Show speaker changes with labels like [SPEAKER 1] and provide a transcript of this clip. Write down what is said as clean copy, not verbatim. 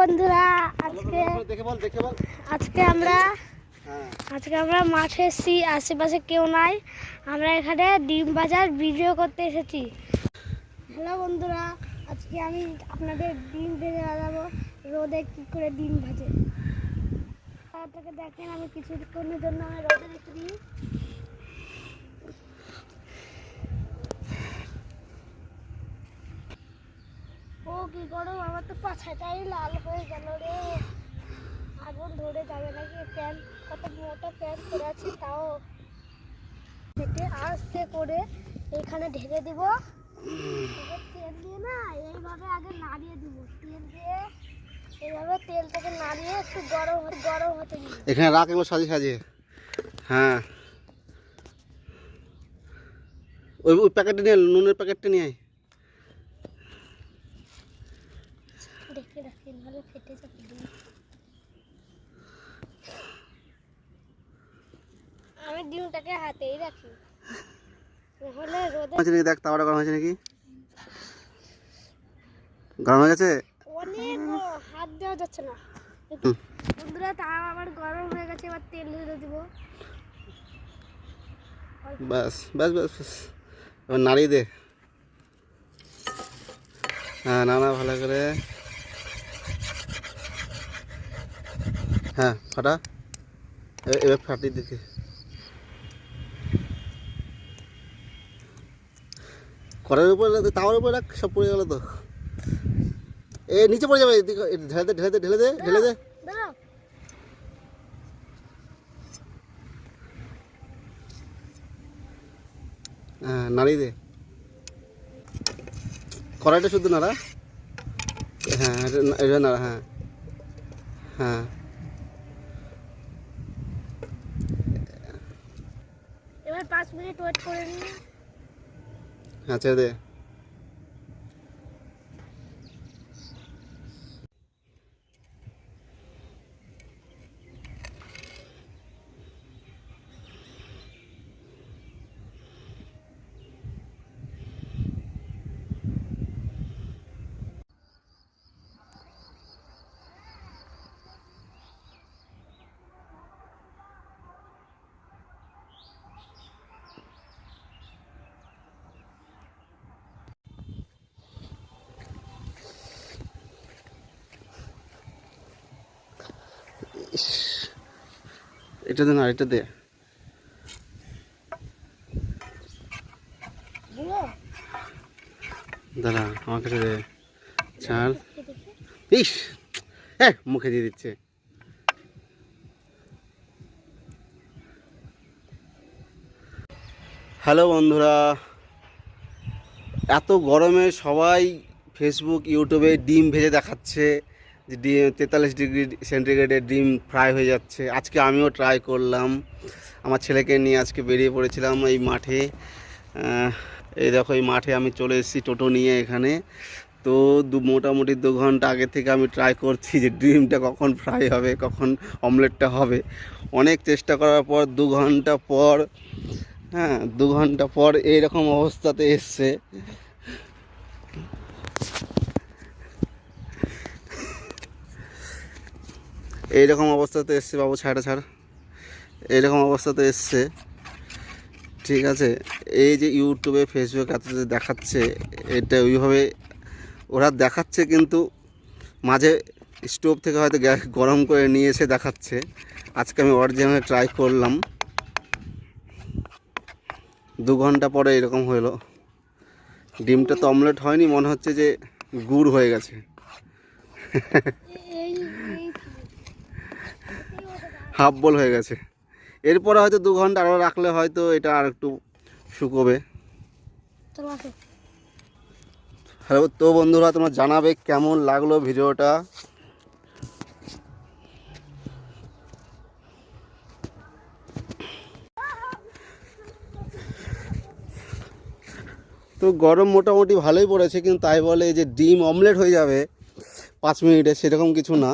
[SPEAKER 1] বন্ধুরা, আজকে আমরা মাঠে এসেছি। আশেপাশে কেউ নাই, আমরা এখানে ডিম ভাজার ভিডিও করতে এসেছি। হ্যালো বন্ধুরা, আজকে আমি আপনাদের ডিম ভেজে দেখাবো রোদে কি করে ডিম ভাজে। আপনাকে দেখেন, আমি কিছুক্ষণের জন্য রোদে রেখে দিই। ও কি গরম, আমার তো পাছাটাই লাল হয়ে গেল রে। আগুন ধরে যাবে নাকি। প্যান্ট, কত মোটা প্যান্ট পরে আছি, তাও হেঁটে আস্তে করে এখানে ঢেলে দিব। তেল দিয়ে না এইভাবে আগে নাড়িয়ে দিব। তেল দিয়ে এইভাবে তেলটাকে নাড়িয়ে একটু গরম হতে দিব।
[SPEAKER 2] এখানে রাখ, এগুলো সাজিয়ে সাজিয়ে। হ্যাঁ, ওই প্যাকেটটা নিয়ে, নুনের প্যাকেটটা নিয়ে আয়।
[SPEAKER 1] দেখে রাখি, নাহলে ফেটে যাবে। আমি ডিমটাকে হাতেই রাখি, নাহলে রোদে।
[SPEAKER 2] দেখ, তাওয়াটা গরম হয়েছে নাকি? গরম হয়ে গেছে
[SPEAKER 1] অনেক, হাত দেওয়া যাচ্ছে না। বন্ধুরা, তাও আমার গরম হয়ে গেছে। এবার তেল ঢেলে দিব।
[SPEAKER 2] বাস বাস বাস বাস, এবার নাড়িয়ে দে। হ্যাঁ, না ভালো করে। হ্যাঁ, ফাটা। এবার ফাটিয়ে দিতে। কড়াইয়ের উপরে, তাওয়ার উপরে রাখ, সব পড়ে গেল তো। এ নিচে পড়ে যাবে। ঢেলে দে। হ্যাঁ, নাড়িয়ে দে। কড়াইটা শুধু নাড়া। হ্যাঁ, এটা নাড়া। হ্যাঁ হ্যাঁ,
[SPEAKER 1] এবার 5 মিনিট ওয়েট করে নিই।
[SPEAKER 2] হ্যাঁ, ছেড়ে দে। এটা দে না, এটা দে। দাঁড়া, আমার কাছে দে। ছাড়। ইস, হ্যাঁ, মুখে দিয়ে দিচ্ছে। হ্যালো বন্ধুরা, এত গরমে সবাই ফেসবুক, ইউটিউবে ডিম ভেজে দেখাচ্ছে যে ডিম 43 ডিগ্রি সেন্টিগ্রেডের ডিম ফ্রাই হয়ে যাচ্ছে। আজকে আমিও ট্রাই করলাম। আমার ছেলেকে নিয়ে আজকে বেরিয়ে পড়েছিলাম এই মাঠে। এই দেখো, এই মাঠে আমি চলে এসেছি টোটো নিয়ে এখানে। তো মোটামুটি 2 ঘন্টা আগে থেকে আমি ট্রাই করছি যে ডিমটা কখন ফ্রাই হবে, কখন অমলেটটা হবে। অনেক চেষ্টা করার পর 2 ঘন্টা পর, 2 ঘন্টা পর এইরকম অবস্থাতে এসছে। এইরকম অবস্থাতে এসছে বাবু, ছাড়। এইরকম অবস্থাতে এসছে, ঠিক আছে। এই যে ইউটিউবে, ফেসবুক এত যে দেখাচ্ছে, এটা ওইভাবে ওরা দেখাচ্ছে, কিন্তু মাঝে স্টোভ থেকে হয়তো গ্যাস গরম করে নিয়ে এসে দেখাচ্ছে। আজকে আমি অরিজিনাল ট্রাই করলাম। 2 ঘন্টা পরে এরকম হলো। ডিমটা তো অমলেট হয়নি, মনে হচ্ছে যে গুড় হয়ে গেছে। হাফ বল হয়ে গেছে। এরপরে হয়তো 2 ঘন্টা আরও রাখলে হয়তো এটা আর একটু শুকোবে। হ্যালো, তো বন্ধুরা, তোমরা জানাবে কেমন লাগলো ভিডিওটা। তো গরম মোটামুটি ভালোই পড়েছে, কিন্তু তাই বলে যে ডিম অমলেট হয়ে যাবে 5 মিনিটে, সেরকম কিছু না।